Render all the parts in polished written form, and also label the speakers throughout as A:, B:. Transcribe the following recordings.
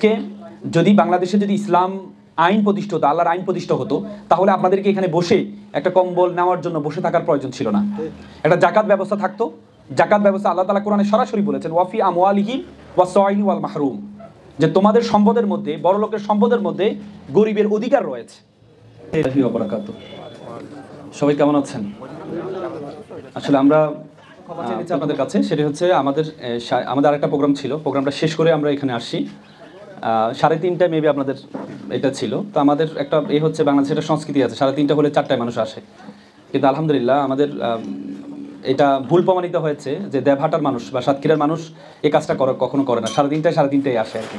A: আজকে যদি বাংলাদেশে যদি ইসলাম আইন প্রতিষ্ঠিত হতো, আল্লাহর আইন প্রতিষ্ঠা হতো, তাহলে আপনাদেরকে এখানে বসে একটা কম্বল নেওয়ার জন্য বসে থাকার প্রয়োজন ছিল না। একটা জাকাত ব্যবস্থা থাকতো। জাকাত ব্যবস্থা আল্লাহ তাআলা কোরআনে সরাসরি বলেছেন, ওয়াফি আমওয়ালিহিম ওয়াসসাইলি ওয়াল মাহরুম, যে তোমাদের সম্পদের মধ্যে, বড় লোকের সম্পদের মধ্যে গরিবের অধিকার রয়েছে। সবাই কেমন আছেন? আসলে আমরা আপনাদের কাছে সেটা হচ্ছে আমাদের আরেকটা প্রোগ্রাম ছিল, প্রোগ্রামটা শেষ করে আমরা এখানে আসছি। 3:30টায় মেবি আপনাদের এটা ছিল। তো আমাদের একটা হচ্ছে বাংলাদেশের একটা সংস্কৃতি আছে, 3:30 হলে 4টায় মানুষ আসে, কিন্তু আলহামদুলিল্লাহ আমাদের এটা ভুল প্রমাণিত হয়েছে যে দেবহাটার মানুষ বা সাতক্ষীরার মানুষ এই কাজটা কখনো করে না, 3:30টায় আসে আর কি।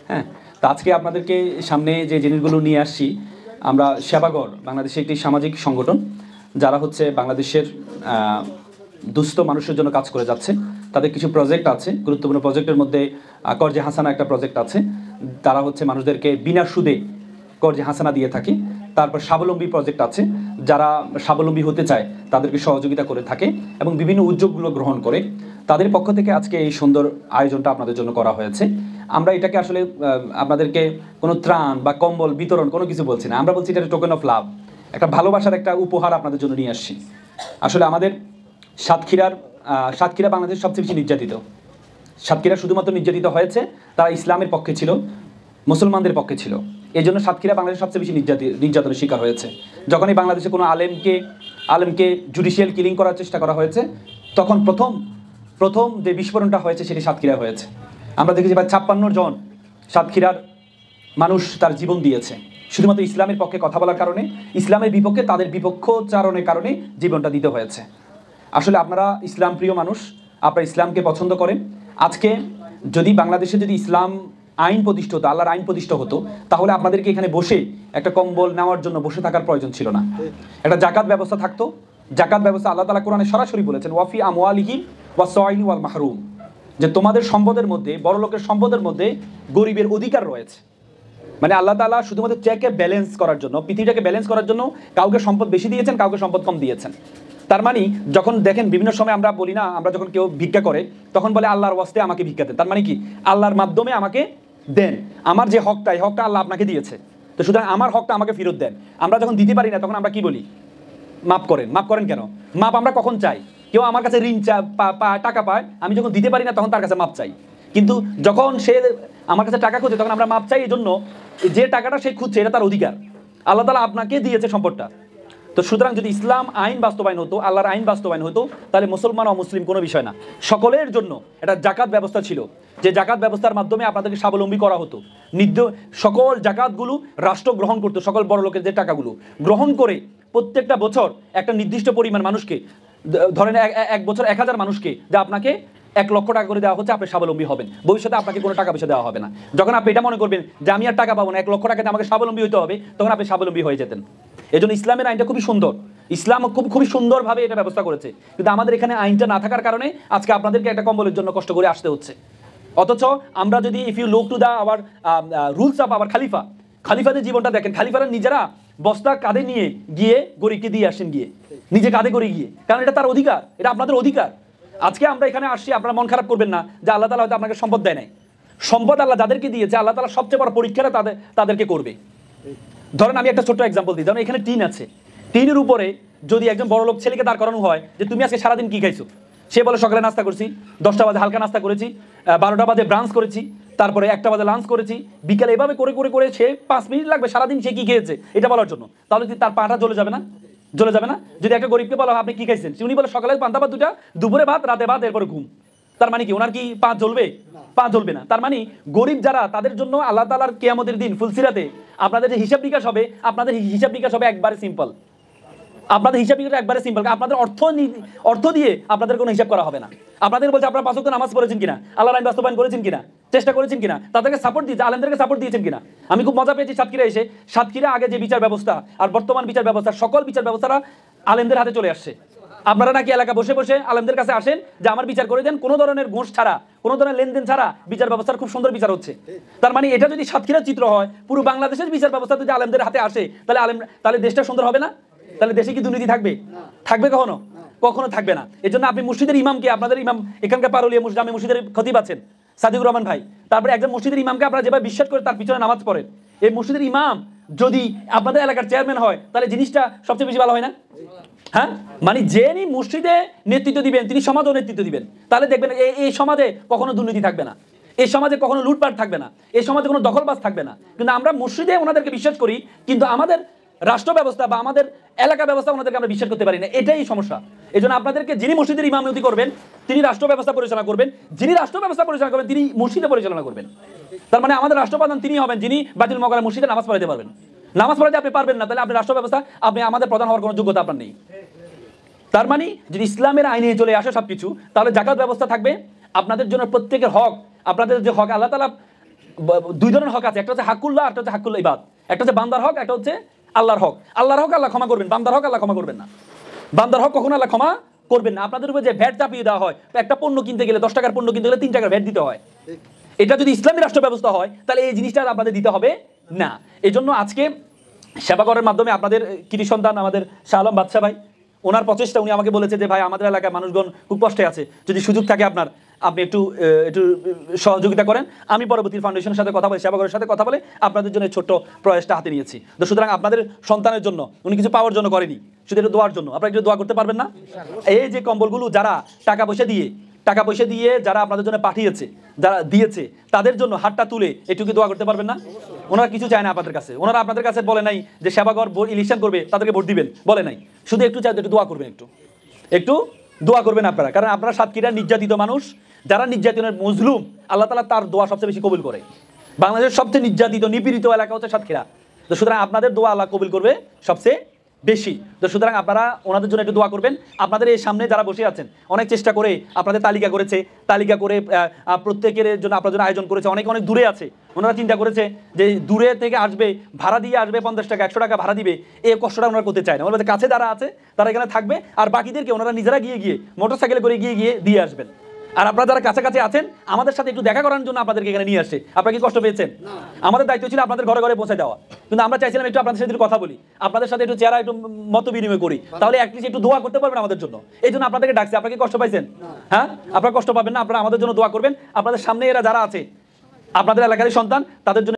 A: হ্যাঁ, তো আজকে আপনাদেরকে সামনে যে জিনিসগুলো নিয়ে আসছি, আমরা সেবাগর বাংলাদেশে একটি সামাজিক সংগঠন যারা হচ্ছে বাংলাদেশের দুস্থ মানুষের জন্য কাজ করে যাচ্ছে। তাদের কিছু প্রজেক্ট আছে, গুরুত্বপূর্ণ প্রজেক্টের মধ্যে কর্জে হাসানা একটা প্রজেক্ট আছে। তারা হচ্ছে মানুষদেরকে বিনা সুদে কর্জে হাসানা দিয়ে থাকে। তারপর স্বাবলম্বী প্রজেক্ট আছে, যারা স্বাবলম্বী হতে চায় তাদেরকে সহযোগিতা করে থাকে এবং বিভিন্ন উদ্যোগগুলো গ্রহণ করে। তাদের পক্ষ থেকে আজকে এই সুন্দর আয়োজনটা আপনাদের জন্য করা হয়েছে। আমরা এটাকে আসলে আপনাদেরকে কোনো ত্রাণ বা কম্বল বিতরণ কোনো কিছু বলছি না, আমরা বলছি এটা টোকেন অফ লাভ, একটা ভালোবাসার একটা উপহার আপনাদের জন্য নিয়ে আসছি। আসলে আমাদের সাতক্ষীরা বাংলাদেশের সবচেয়ে বেশি নির্যাতিত। সাতক্ষীরা শুধুমাত্র নির্যাতিত হয়েছে, তারা ইসলামের পক্ষে ছিল, মুসলমানদের পক্ষে ছিল, এই জন্য সাতক্ষীরা বাংলাদেশের সবচেয়ে বেশি নির্যাতনের শিকার হয়েছে। যখনই বাংলাদেশে কোনো আলেমকে জুডিশিয়াল কিলিং করার চেষ্টা করা হয়েছে, তখন প্রথম যে বিস্ফোরণটা হয়েছে সেটি সাতক্ষীরা হয়েছে। আমরা দেখেছি প্রায় 56 জন সাতক্ষীরার মানুষ তার জীবন দিয়েছে শুধুমাত্র ইসলামের পক্ষে কথা বলার কারণে, ইসলামের বিপক্ষে তাদের বিপক্ষোচ্চারণের কারণে জীবনটা দিতে হয়েছে। আসলে আপনারা ইসলাম প্রিয় মানুষ, আপনারা ইসলামকে পছন্দ করেন। আজকে যদি বাংলাদেশে যদি ইসলাম আইন প্রতিষ্ঠিত হতো, আল্লাহর আইন প্রতিষ্ঠা হতো, তাহলে আপনাদেরকে এখানে বসে একটা কম্বল নেওয়ার জন্য বসে থাকার প্রয়োজন ছিল না। একটা জাকাত ব্যবস্থা থাকতো। জাকাত ব্যবস্থা আল্লাহ তাআলা কোরআনে সরাসরি বলেছেন, ওয়াফি আমওয়ালিহিম ওয়াসসাইলি ওয়াল মাহরুম, যে তোমাদের সম্পদের মধ্যে, বড় লোকের সম্পদের মধ্যে গরিবের অধিকার রয়েছে। মানে আল্লাহ তাআলা শুধুমাত্র চেকে ব্যালেন্স করার জন্য, পৃথিবীটাকে ব্যালেন্স করার জন্য কাউকে সম্পদ বেশি দিয়েছেন, কাউকে সম্পদ কম দিয়েছেন। তার মানে যখন দেখেন বিভিন্ন সময় আমরা বলি না, আমরা যখন কেউ ভিক্ষা করে তখন বলে আল্লাহর ওয়াস্তে আমাকে ভিক্ষা দেন। তার মানে কি? আল্লাহর মাধ্যমে আমাকে দেন, আমার যে হকটা, এই হকটা আল্লাহ আপনাকে দিয়েছে, তো সুতরাং আমার হকটা আমাকে ফেরত দেন। আমরা যখন দিতে পারি না তখন আমরা কি বলি? মাফ করেন। মাফ করেন কেন? মাপ আমরা কখন চাই? কেউ আমার কাছে ঋণ টাকা পায়, আমি যখন দিতে পারি না তখন তার কাছে মাপ চাই। কিন্তু যখন সে আমার কাছে টাকা খুঁজে তখন আমরা মাপ চাই, এই জন্য যে টাকাটা সে খুঁজছে এটা তার অধিকার, আল্লাহ তাআলা আপনাকে দিয়েছে সম্পদটা। তো সুতরাং যদি ইসলাম আইন বাস্তবায়ন হতো, আল্লাহর আইন বাস্তবায়ন হতো, তাহলে মুসলমান ও মুসলিম কোনো বিষয় না, সকলের জন্য একটা জাকাত ব্যবস্থা ছিল, যে জাকাত ব্যবস্থার মাধ্যমে আপনাদেরকে স্বাবলম্বী করা হতো। সকল জাকাতগুলো রাষ্ট্র গ্রহণ করতো, সকল বড় লোকের যে টাকাগুলো গ্রহণ করে প্রত্যেকটা বছর একটা নির্দিষ্ট পরিমাণ মানুষকে, ধরেন এক বছর 1000 মানুষকে, যা আপনাকে 1 লক্ষ টাকা করে দেওয়া হচ্ছে, আপনি স্বাবলম্বী হবেন। ভবিষ্যতে আপনাকে কোনো টাকা পয়সা দেওয়া হবে না। যখন আপনি এটা মনে করবেন যে আমি আর টাকা পাবো না, 1 লক্ষ টাকাতে আমাকে স্বাবলম্বী হতে হবে, তখন আপনি স্বাবলম্বী হয়ে যেতেন। এই জন্য ইসলামের আইনটা খুবই সুন্দর, ইসলাম খুবই সুন্দরভাবে এটা ব্যবস্থা করেছে। কিন্তু আমাদের এখানে আইনটা না থাকার কারণে আজকে আপনাদেরকে একটা কম্বলের জন্য কষ্ট করে আসতে হচ্ছে। অথচ আমরা যদি if you look to the our rules of our খালিফাদের জীবনটা দেখেন, খালিফারা নিজেরা বস্তা কাঁধে নিয়ে গিয়ে গরিবকে দিয়ে আসেন, গিয়ে নিজে কাঁধে করে গিয়ে, কারণ এটা তার অধিকার, এটা আপনাদের অধিকার। আজকে আমরা এখানে আসছি, আপনারা মন খারাপ করবেন না যে আল্লাহ তাআলা হয়তো আপনাকে সম্পদ দেয় নাই। সম্পদ আল্লাহ যাদেরকে দিয়েছে, আল্লাহ তাআলা সবচেয়ে বড় পরীক্ষাটা তাদেরকে করবে। ধরেন আমি একটা ছোট্ট এক্সাম্পল দিই, ধরেন এখানে টিন আছে, টিনের উপরে যদি একজন বড় লোক ছেলেকে দাঁড় করানো হয় যে তুমি আজকে সারাদিন কি খাইছো, সে বলে সকালে নাস্তা করছি, 10টা বাজে হালকা নাস্তা করেছি, 12টা বাজে ব্রাঞ্চ করেছি, তারপরে 1টা বাজে লাঞ্চ করেছি, বিকালে এভাবে করে করে করে সে 5 মিনিট লাগবে সারাদিন সে কি খেয়েছে এটা বলার জন্য। তাহলে কি তার পাটা জ্বলে যাবে না? জ্বলে যাবে না? যদি একটা গরিবকে বলা আপনি কি খাইছেন, উনি বলে সকালে পান্তা ভাত 2টা, দুপুরে ভাত, রাতে ভাত, এরপরে ঘুম, তার মানে কি ওনার কি পা জ্বলবে? পা জ্বলবে না। তার মানে গরিব যারা, তাদের জন্য আল্লাহ তাআলার কিয়ামতের দিন ফুলসিরাতে আপনাদের যে হিসাব নিকাশ হবে, আপনাদের হিসাব নিকাশ হবে একবারে সিম্পল। আপনাদের হিসাব নিকাশ একবারে সিম্পল, আপনাদের অর্থ দিয়ে আপনাদের কোনো হিসাব করা হবে না। আপনাদের বলছে আপনারা 5 ওয়াক্ত নামাজ পড়েছেন কিনা, আল্লাহর আইন বাস্তবায়ন করেছেন কিনা, চেষ্টা করেছেন কিনা, তাদেরকে সাপোর্ট দিয়েছে, আলেমদেরকে সাপোর্ট দিয়েছেন কিনা। আমি খুব মজা পেয়েছি সাতক্ষীরা এসে, সাতক্ষীরা আগে যে বিচার ব্যবস্থা আর বর্তমান বিচার ব্যবস্থা, সকল বিচার ব্যবস্থাটা আলেমদের হাতে চলে আসছে। আপনারা নাকি এলাকা বসে বসে আলেমদের কাছে আসেন যে আমার বিচার করে দেন, কোনো ধরনের ঘুষ ছাড়া, কোনো ধরনের লেনদেন ছাড়া বিচার ব্যবস্থার খুব সুন্দর বিচার হচ্ছে। তার মানে এটা যদি সাতক্ষীরার চিত্র হয়, পুরো বাংলাদেশের বিচার ব্যবস্থা যদি আলেমদের হাতে আসে, তাহলে দেশটা সুন্দর হবে না? তাহলে দেশে কি দুর্নীতি থাকবে? থাকবে কখনো? কখনো থাকবে না। এজন্য আপনি মসজিদের ইমামকে, আপনাদের ইমাম এখানকার পারুলিয়া জামে মসজিদের খতিব আছেন, সাদিকুর রহমান ভাই, তারপরে একজন মসজিদের ইমামকে আপনারা যেভাবে বিশ্বাস করে তার পিছনে নামাজ পড়েন, এই মসজিদের ইমাম যদি আপনাদের এলাকার চেয়ারম্যান হয় তাহলে জিনিসটা সবচেয়ে বেশি ভালো হয় না? হ্যাঁ, মানে যিনি মসজিদে নেতৃত্ব দিবেন তিনি সমাজও নেতৃত্ব দিবেন, তাহলে দেখবেন এই সমাজে কখনো দুর্নীতি থাকবে না, এই সমাজে কখনো লুটপাট থাকবে না, এই সমাজে কোনো দখলবাজ থাকবে না। কিন্তু আমরা মসজিদে ওনাদেরকে বিশ্বাস করি, কিন্তু আমাদের রাষ্ট্র ব্যবস্থা বা আমাদের এলাকা ব্যবস্থা ওনাদেরকে আমরা বিশ্বাস করতে পারি না, এটাই সমস্যা। এই জন্য আপনাদেরকে যিনি মসজিদের ইমামতি করবেন তিনি রাষ্ট্র ব্যবস্থা পরিচালনা করবেন, যিনি রাষ্ট্র ব্যবস্থা পরিচালনা করবেন তিনি মসজিদে পরিচালনা করবেন। তার মানে আমাদের রাষ্ট্রপ্রধান তিনি হবেন যিনি বাইতুল মোকাররমে মসজিদে নামাজ পড়াইতে পারবেন। নামাজ পড়াইতে আপনি পারবেন না, তাহলে আপনি রাষ্ট্র ব্যবস্থা, আপনি আমাদের প্রধান হওয়ার কোনো যোগ্যতা আপনার নেই। তার মানে যদি ইসলামের আইনে চলে আসে সবকিছু, তাহলে জাকাত ব্যবস্থা থাকবে, আপনাদের জন্য প্রত্যেকের হক, আপনাদের যে হক আল্লাহ তাআলা, দুই ধরনের হক আছে, একটা হচ্ছে হাকুল্লাহ, একটা হচ্ছে হাকুল ইবাদ। একটা হচ্ছে বান্দার হক, একটা হচ্ছে আল্লাহর হক। আল্লাহর হক আল্লাহ ক্ষমা করবেন, বান্দার হক আল্লাহ ক্ষমা করবেন না। বান্দার হক কখনো আল্লাহ ক্ষমা করবেন না। আপনাদের উপরে যে ভ্যাট চাপিয়ে দেওয়া হয়, একটা পণ্য কিনতে গেলে 10 টাকার পণ্য কিনতে গেলে 3 টাকার ভ্যাট দিতে হয়, এটা যদি ইসলামী রাষ্ট্র ব্যবস্থা হয় তাহলে এই জিনিসটা আপনাদের দিতে হবে না। এই জন্য আজকে সেবাগরের মাধ্যমে আপনাদের কৃতি সন্তান আমাদের শাহ আলম বাদশা ভাই, ওনার প্রচেষ্টা, উনি আমাকে বলেছে যে ভাই আমাদের এলাকায় মানুষগণ খুব কষ্টে আছে, যদি সুযোগ থাকে আপনি একটু সহযোগিতা করেন। আমি পরবর্তী ফাউন্ডেশনের সাথে কথা বলে, সেবাগরের সাথে কথা বলে আপনাদের জন্য ছোট্ট প্রয়াসটা হাতে নিয়েছি। তো সুতরাং আপনাদের সন্তানের জন্য উনি কিছু পাওয়ার জন্য করেনি, শুধু একটু দোয়ার জন্য। আপনারা একটু দোয়া করতে পারবেন না? এই যে কম্বলগুলো যারা টাকা পয়সা দিয়ে যারা আপনাদের জন্য পাঠিয়েছে, যারা দিয়েছে, তাদের জন্য হাতটা তুলে একটু কি দোয়া করতে পারবেন না? ওনারা কিছু চায় না আপনাদের কাছে, ওনারা আপনাদের কাছে বলে নাই যে সেবাগর ইলেকশন করবে তাদেরকে ভোট দিবেন, বলে নাই। শুধু একটু চাই, একটু দোয়া করবেন, একটু দোয়া করবেন আপনারা। কারণ আপনারা সাতক্ষীরার নির্যাতিত মানুষ, যারা নির্যাতনের মজলুম, আল্লাহ তাআলা তার দোয়া সবচেয়ে বেশি কবুল করে। বাংলাদেশের সবচেয়ে নির্যাতিত নিপীড়িত এলাকা হচ্ছে সাতক্ষীরা। তো সুতরাং আপনাদের দোয়া আল্লাহ কবুল করবে সবচেয়ে বেশি। তো সুতরাং আপনারা ওনাদের জন্য একটু দোয়া করবেন। আপনাদের এই সামনে যারা বসে আছেন, অনেক চেষ্টা করে আপনাদের তালিকা করে প্রত্যেকের জন্য আপনার জন্য আয়োজন করেছে। অনেক দূরে আছে, ওনারা চিন্তা করেছে যে দূরে থেকে আসবে, ভাড়া দিয়ে আসবে, 50 টাকা 100 টাকা ভাড়া দিবে, এই কষ্টটা ওনারা করতে চায় না। ওনাদের কাছে যারা আছে তারা এখানে থাকবে, আর বাকিদেরকে ওনারা নিজেরা গিয়ে মোটরসাইকেলে করে গিয়ে দিয়ে আসবেন। আর আপনারা যারা কাছাকাছি আছেন আমাদের সাথে একটু দেখা করার জন্য আপনাদেরকে এখানে নিয়ে আসছে। আপনারা কি কষ্ট পেয়েছেন? আমাদের দায়িত্ব ছিল আপনাদের ঘরে ঘরে পৌঁছে দেওয়া, কিন্তু আমরা চাইছিলাম একটু আপনাদের সাথে একটু কথা বলি, আপনাদের সাথে একটু চেহারা একটু মত বিনিময় করি, তাহলে অ্যাটলিস্ট একটু দোয়া করতে পারবেন আমাদের জন্য। এই জন্য আপনাদেরকে ডাকছি। আপনারা কি কষ্ট পাইছেন? হ্যাঁ, আপনারা কষ্ট পাবেন না, আপনারা আমাদের জন্য দোয়া করবেন। আপনাদের সামনে এরা যারা আছে আপনাদের এলাকারই সন্তান, তাদের জন্য